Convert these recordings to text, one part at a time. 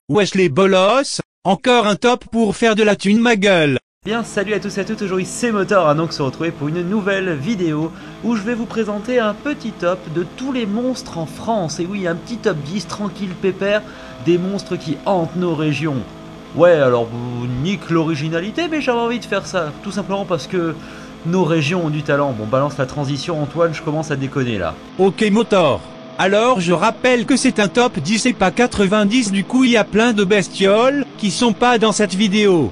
Wesh les bolosses, encore un top pour faire de la thune ma gueule. Bien, salut à tous et à toutes, aujourd'hui c'est Motor, donc se retrouver pour une nouvelle vidéo où je vais vous présenter un petit top de tous les monstres en France. Et oui, un petit top 10 tranquille pépère des monstres qui hantent nos régions. Ouais, alors vous nique l'originalité, mais j'avais envie de faire ça, tout simplement parce que nos régions ont du talent. Bon, balance la transition Antoine, je commence à déconner là. Ok Motor. Alors je rappelle que c'est un top 10 et pas 90, du coup il y a plein de bestioles qui sont pas dans cette vidéo.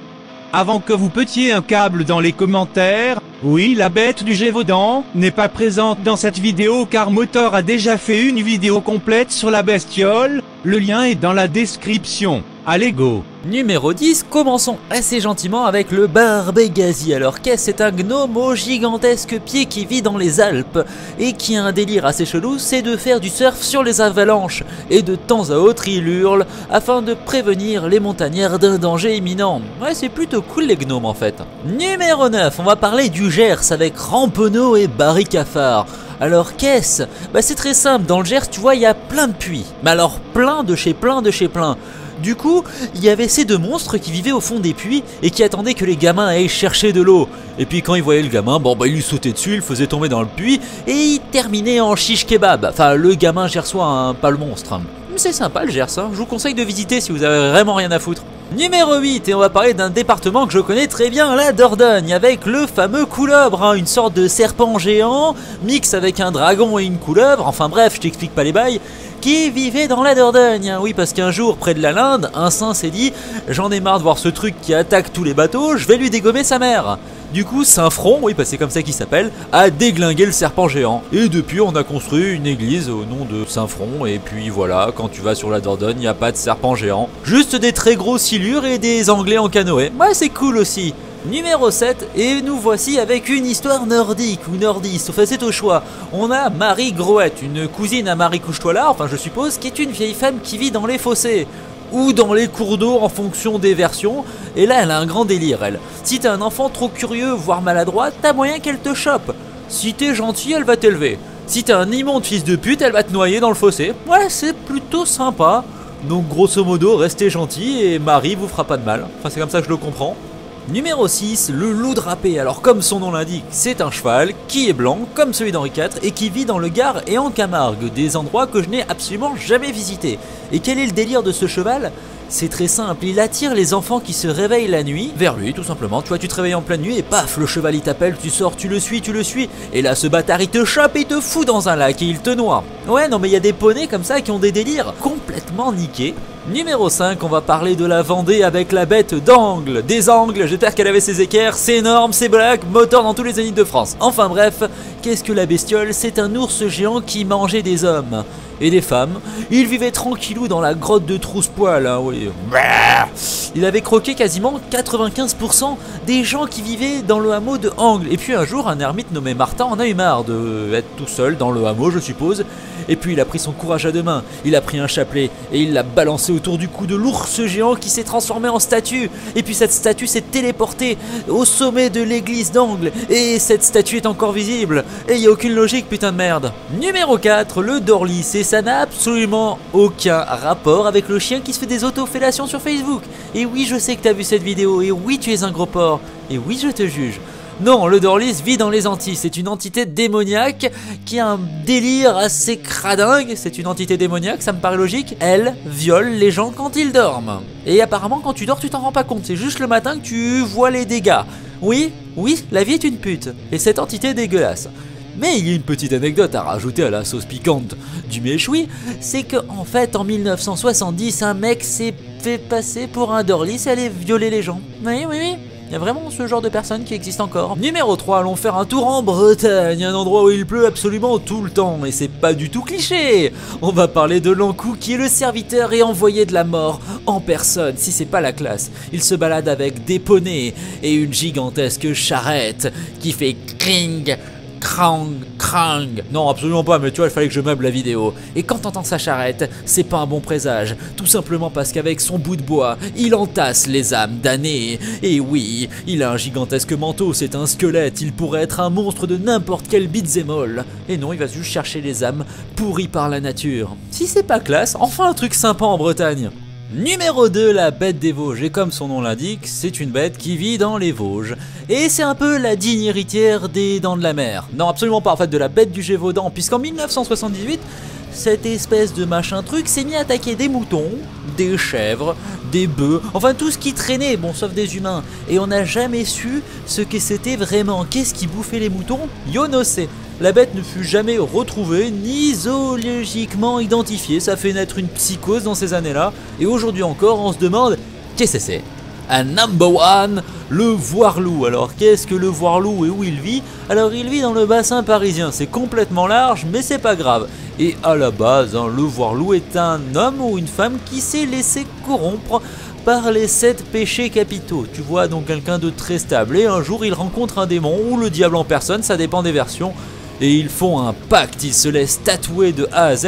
Avant que vous petiez un câble dans les commentaires, oui la bête du Gévaudan n'est pas présente dans cette vidéo car Motor a déjà fait une vidéo complète sur la bestiole, le lien est dans la description. Allez go. Numéro 10, commençons assez gentiment avec le Barbegazzi. Alors qu'est-ce? C'est un gnome aux gigantesques pieds qui vit dans les Alpes et qui a un délire assez chelou, c'est de faire du surf sur les avalanches. Et de temps à autre il hurle afin de prévenir les montagnards d'un danger imminent. Ouais, c'est plutôt cool les gnomes en fait. Numéro 9, on va parler du Gers avec Ramponneau et Barry Cafard. Alors qu'est-ce? Bah c'est très simple, dans le Gers tu vois il y a plein de puits. Mais alors plein de chez plein de chez plein. Du coup, il y avait ces deux monstres qui vivaient au fond des puits et qui attendaient que les gamins aillent chercher de l'eau. Et puis quand ils voyaient le gamin, bon bah ils lui sautaient dessus, ils le faisaient tomber dans le puits et ils terminaient en shish kebab. Enfin le gamin gersois, hein, pas le monstre. C'est sympa le Gers, hein. Je vous conseille de visiter si vous avez vraiment rien à foutre. Numéro 8, et on va parler d'un département que je connais très bien, la Dordogne, avec le fameux couleuvre, hein, une sorte de serpent géant, mix avec un dragon et une couleuvre, enfin bref, je t'explique pas les bails, qui vivait dans la Dordogne. Oui, parce qu'un jour, près de la Linde, un saint s'est dit « J'en ai marre de voir ce truc qui attaque tous les bateaux, je vais lui dégommer sa mère !» Du coup, Saint-Front, oui, parce que c'est comme ça qu'il s'appelle, a déglingué le serpent géant. Et depuis, on a construit une église au nom de Saint-Front. Et puis voilà, quand tu vas sur la Dordogne, il n'y a pas de serpent géant. Juste des très gros silures et des Anglais en canoë. Ouais, c'est cool aussi. Numéro 7, et nous voici avec une histoire nordique ou nordiste, enfin c'est au choix. On a Marie Groette, une cousine à Marie Couche-toi-là, enfin je suppose, qui est une vieille femme qui vit dans les fossés. Ou dans les cours d'eau en fonction des versions, et là elle a un grand délire elle. Si t'as un enfant trop curieux, voire maladroit, t'as moyen qu'elle te chope. Si t'es gentil, elle va t'élever. Si t'es un immonde fils de pute, elle va te noyer dans le fossé. Ouais, c'est plutôt sympa. Donc grosso modo, restez gentil et Marie vous fera pas de mal. Enfin c'est comme ça que je le comprends. Numéro 6, le loup drapé. Alors comme son nom l'indique, c'est un cheval qui est blanc comme celui d'Henri IV et qui vit dans le Gard et en Camargue, des endroits que je n'ai absolument jamais visités. Et quel est le délire de ce cheval? C'est très simple, il attire les enfants qui se réveillent la nuit vers lui tout simplement. Tu vois, tu te réveilles en pleine nuit et paf, le cheval il t'appelle, tu sors, tu le suis. Et là ce bâtard il te chope et il te fout dans un lac et il te noie. Ouais non mais il y a des poneys comme ça qui ont des délires complètement niqués. Numéro 5, on va parler de la Vendée avec la bête d'Angle. Des Angles, j'espère qu'elle avait ses équerres, c'est énorme, c'est black, moteur dans tous les zéniths de France. Enfin bref, qu'est-ce que la bestiole? C'est un ours géant qui mangeait des hommes et des femmes. Il vivait tranquillou dans la grotte de Trousse-Poil, hein, oui. Il avait croqué quasiment 95% des gens qui vivaient dans le hameau de Angle. Et puis un jour, un ermite nommé Martin en a eu marre d'être tout seul dans le hameau, je suppose. Et puis il a pris son courage à deux mains, il a pris un chapelet et il l'a balancé autour du cou de l'ours géant qui s'est transformé en statue. Et puis cette statue s'est téléportée au sommet de l'église d'Angle. Et cette statue est encore visible. Et il n'y a aucune logique, putain de merde. Numéro 4, le Dorlis. Et ça n'a absolument aucun rapport avec le chien qui se fait des autofellations sur Facebook. Et oui, je sais que t'as vu cette vidéo. Et oui, tu es un gros porc. Et oui, je te juge. Non, le Dorlis vit dans les Antilles, c'est une entité démoniaque qui a un délire assez cradingue, c'est une entité démoniaque, ça me paraît logique. Elle viole les gens quand ils dorment. Et apparemment quand tu dors tu t'en rends pas compte, c'est juste le matin que tu vois les dégâts. Oui, la vie est une pute, et cette entité est dégueulasse. Mais il y a une petite anecdote à rajouter à la sauce piquante du méchoui, c'est que en fait en 1970 un mec s'est fait passer pour un Dorlis et allait violer les gens. Oui. Il y a vraiment ce genre de personnes qui existent encore. Numéro 3, allons faire un tour en Bretagne, un endroit où il pleut absolument tout le temps. Et c'est pas du tout cliché. On va parler de l'Ankou qui est le serviteur et envoyé de la mort en personne, si c'est pas la classe. Il se balade avec des poneys et une gigantesque charrette qui fait cring, crang. Non, absolument pas, mais tu vois, il fallait que je meuble la vidéo. Et quand t'entends sa charrette, c'est pas un bon présage. Tout simplement parce qu'avec son bout de bois, il entasse les âmes damnées. Et oui, il a un gigantesque manteau, c'est un squelette. Il pourrait être un monstre de n'importe quel beat'em all. Et non, il va juste chercher les âmes pourries par la nature. Si c'est pas classe, enfin un truc sympa en Bretagne. Numéro 2, la bête des Vosges, et comme son nom l'indique, c'est une bête qui vit dans les Vosges. Et c'est un peu la digne héritière des Dents de la Mer. Non, absolument pas, en fait, de la bête du Gévaudan, puisqu'en 1978, cette espèce de machin truc s'est mis à attaquer des moutons, des chèvres, des bœufs, enfin tout ce qui traînait, bon sauf des humains. Et on n'a jamais su ce que c'était vraiment. Qu'est-ce qui bouffait les moutons? Yo no sais. La bête ne fut jamais retrouvée ni zoologiquement identifiée, ça fait naître une psychose dans ces années-là, et aujourd'hui encore on se demande qu'est-ce que c'est? Un number one, le voire-loup. Alors qu'est-ce que le voire-loup et où il vit? Alors il vit dans le bassin parisien, c'est complètement large mais c'est pas grave. Et à la base, le voire-loup est un homme ou une femme qui s'est laissé corrompre par les 7 péchés capitaux. Tu vois, donc quelqu'un de très stable, et un jour il rencontre un démon ou le diable en personne, ça dépend des versions. Et ils font un pacte, ils se laissent tatouer de A à Z,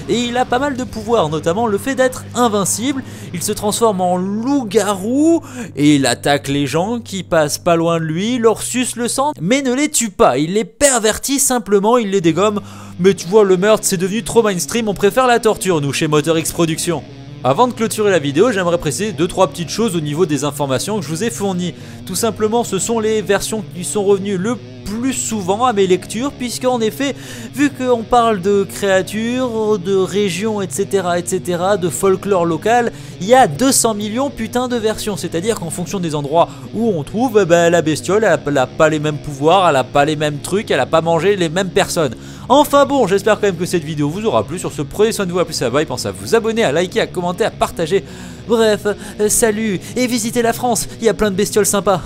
et il a pas mal de pouvoirs, notamment le fait d'être invincible. Il se transforme en loup-garou, et il attaque les gens qui passent pas loin de lui, leur suce le sang, mais ne les tue pas, il les pervertit simplement, il les dégomme. Mais tu vois, le meurtre c'est devenu trop mainstream, on préfère la torture nous chez Moteur X Productions. Avant de clôturer la vidéo, j'aimerais préciser 2-3 petites choses au niveau des informations que je vous ai fournies. Tout simplement, ce sont les versions qui sont revenues le plus souvent à mes lectures, puisqu'en effet, vu qu'on parle de créatures, de régions, etc., de folklore local, il y a 200 millions putain de versions, c'est-à-dire qu'en fonction des endroits où on trouve, la bestiole, elle a pas les mêmes pouvoirs, elle a pas les mêmes trucs, elle a pas mangé les mêmes personnes. Enfin bon, j'espère quand même que cette vidéo vous aura plu. Sur ce, prenez soin de vous, à plus, à bye, pensez à vous abonner, à liker, à commenter, à partager. Bref, salut, et visitez la France, il y a plein de bestioles sympas.